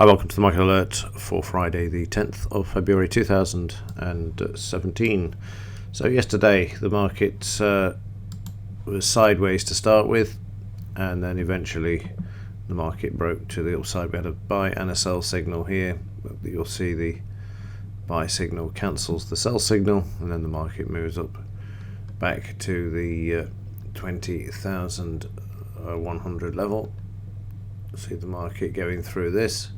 Hi, welcome to the Market Alert for Friday the 10th of February 2017. So yesterday the market was sideways to start with, and then eventually the market broke to the upside. We had a buy and a sell signal here. You'll see the buy signal cancels the sell signal, and then the market moves up back to the 20,100 level. See the market going through this.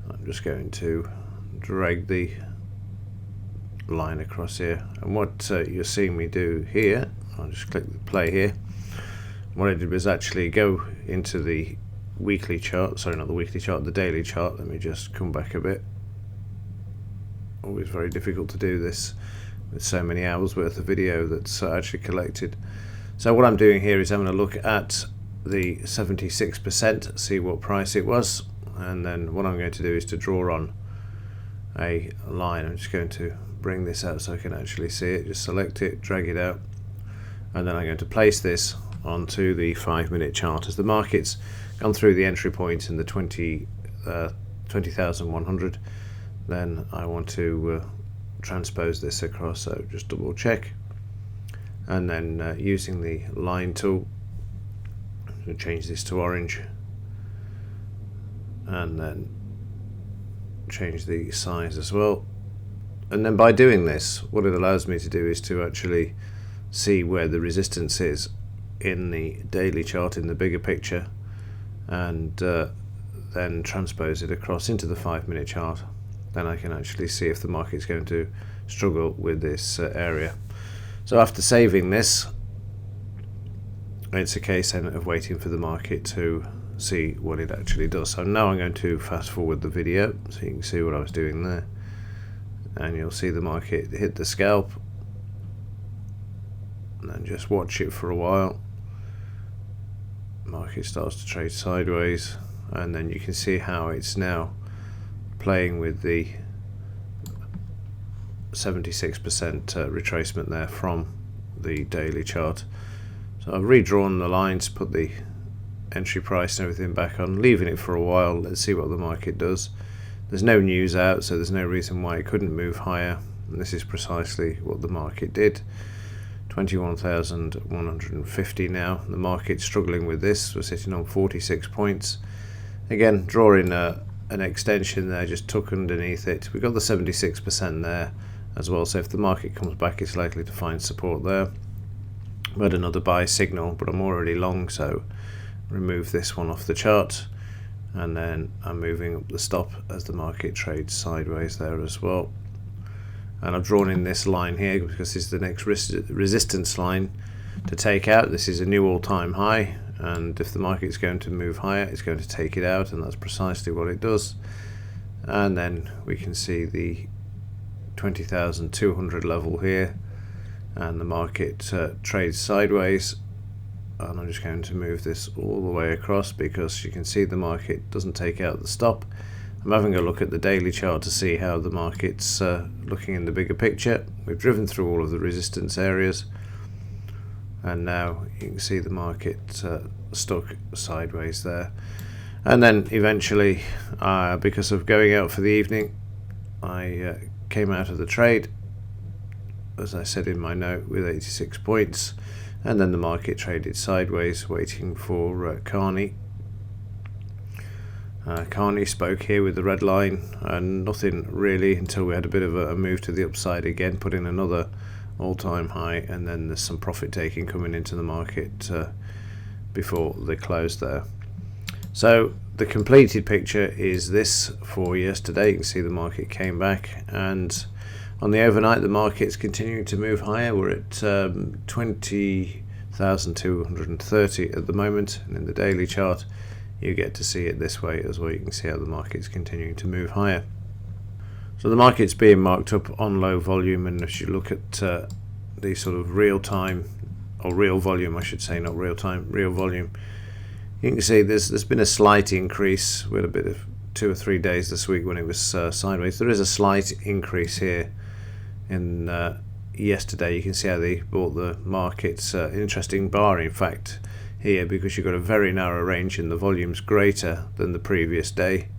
I'm just going to drag the line across here, and what you're seeing me do here, I'll just click the play here. What I did was actually go into the weekly chart, sorry, not the weekly chart, the daily chart. Let me just come back a bit. Always very difficult to do this with so many hours worth of video that's actually collected. So what I'm doing here is I'm going to look at the 76%, see what price it was, and then what I'm going to do is to draw on a line. I'm just going to bring this out so I can actually see it. Just select it, drag it out, and then I'm going to place this onto the 5-minute chart. As the market's gone through the entry point in the 20,100, then I want to transpose this across. So just double check, and then using the line tool, I'm going to change this to orange, and then change the size as well. And then by doing this, what it allows me to do is to actually see where the resistance is in the daily chart, in the bigger picture, and then transpose it across into the 5-minute chart. Then I can actually see if the market's going to struggle with this area. So after saving this, it's a case then of waiting for the market to see what it actually does. So now I'm going to fast forward the video so you can see what I was doing there, and you'll see the market hit the scalp, and then just watch it for a while. Market starts to trade sideways, and then you can see how it's now playing with the 76% retracement there from the daily chart. So I've redrawn the lines, put the entry price and everything back on, leaving it for a while. Let's see what the market does. There's no news out, so there's no reason why it couldn't move higher, and this is precisely what the market did. 21,150 now. The market's struggling with this. We're sitting on 46 points. Again, drawing an extension there, just took underneath it. We've got the 76% there as well, so if the market comes back, it's likely to find support there. We had another buy signal, but I'm already long, so remove this one off the chart, and then I'm moving up the stop as the market trades sideways there as well. And I've drawn in this line here because this is the next resistance line to take out. This is a new all-time high, and if the market's going to move higher, it's going to take it out, and that's precisely what it does. And then we can see the 20,200 level here, and the market trades sideways. And I'm just going to move this all the way across because you can see the market doesn't take out the stop. I'm having a look at the daily chart to see how the market's looking in the bigger picture. We've driven through all of the resistance areas, and now you can see the market stuck sideways there. And then eventually, because of going out for the evening, I came out of the trade, as I said in my note, with 86 points. And then the market traded sideways, waiting for Carney. Carney spoke here with the red line, and nothing really until we had a bit of a move to the upside again, put in another all-time high, and then there's some profit taking coming into the market before the close there. So the completed picture is this for yesterday. You can see the market came back, and on the overnight, the market's continuing to move higher. We're at 20,230 at the moment, and in the daily chart, you get to see it this way as well. You can see how the market's continuing to move higher. So the market's being marked up on low volume, and if you look at the sort of real time, or real volume, I should say, not real time, real volume, you can see there's been a slight increase. We had a bit of 2 or 3 days this week when it was sideways. There is a slight increase here in yesterday. You can see how they bought the market's interesting bar, in fact, here, because you've got a very narrow range and the volume's greater than the previous day.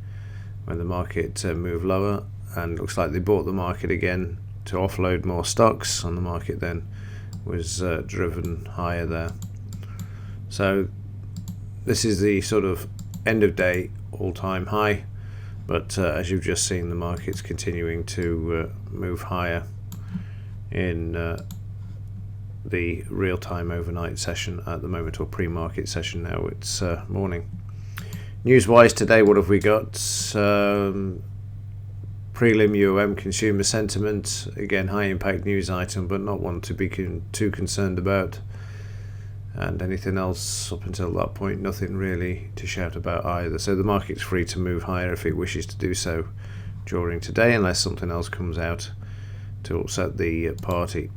when the market moved lower, and looks like they bought the market again to offload more stocks, and the market then was driven higher there. So this is the sort of end of day all-time high, but as you've just seen, the market's continuing to move higher in the real-time overnight session at the moment, or pre-market session now. It's morning. News-wise today, what have we got? Prelim UOM consumer sentiment, again high impact news item, but not one to be too concerned about. And anything else up until that point, nothing really to shout about either. So the market's free to move higher if it wishes to do so during today, unless something else comes out to upset the party.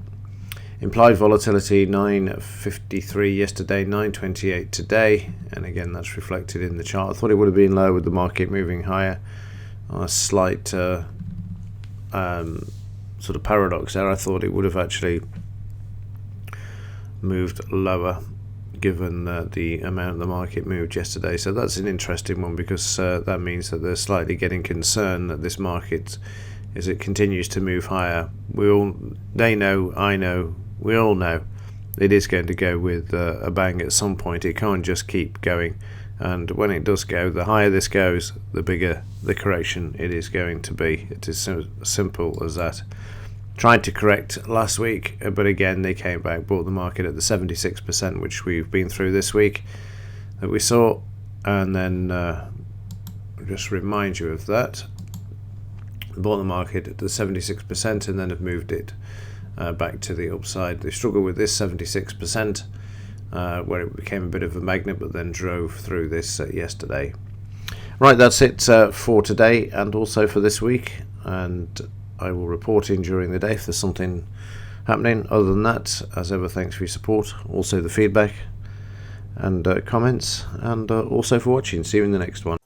Implied volatility 9.53 yesterday, 9.28 today, and again that's reflected in the chart. I thought it would have been low with the market moving higher. On a slight sort of paradox there, I thought it would have actually moved lower given the amount the market moved yesterday. So that's an interesting one, because that means that they're slightly getting concerned that this market, as it continues to move higher, they know, I know, we all know it is going to go with a bang at some point. It can't just keep going, and when it does go, the higher this goes, the bigger the correction it is going to be. It is so simple as that. Tried to correct last week, but again they came back, bought the market at the 76%, which we've been through this week, that we saw, and then just remind you of that, bought the market at the 76% and then have moved it back to the upside. They struggled with this 76%, where it became a bit of a magnet, but then drove through this yesterday. Right, that's it for today and also for this week, and I will report in during the day if there's something happening. Other than that, as ever, thanks for your support, also the feedback and comments, and also for watching. See you in the next one.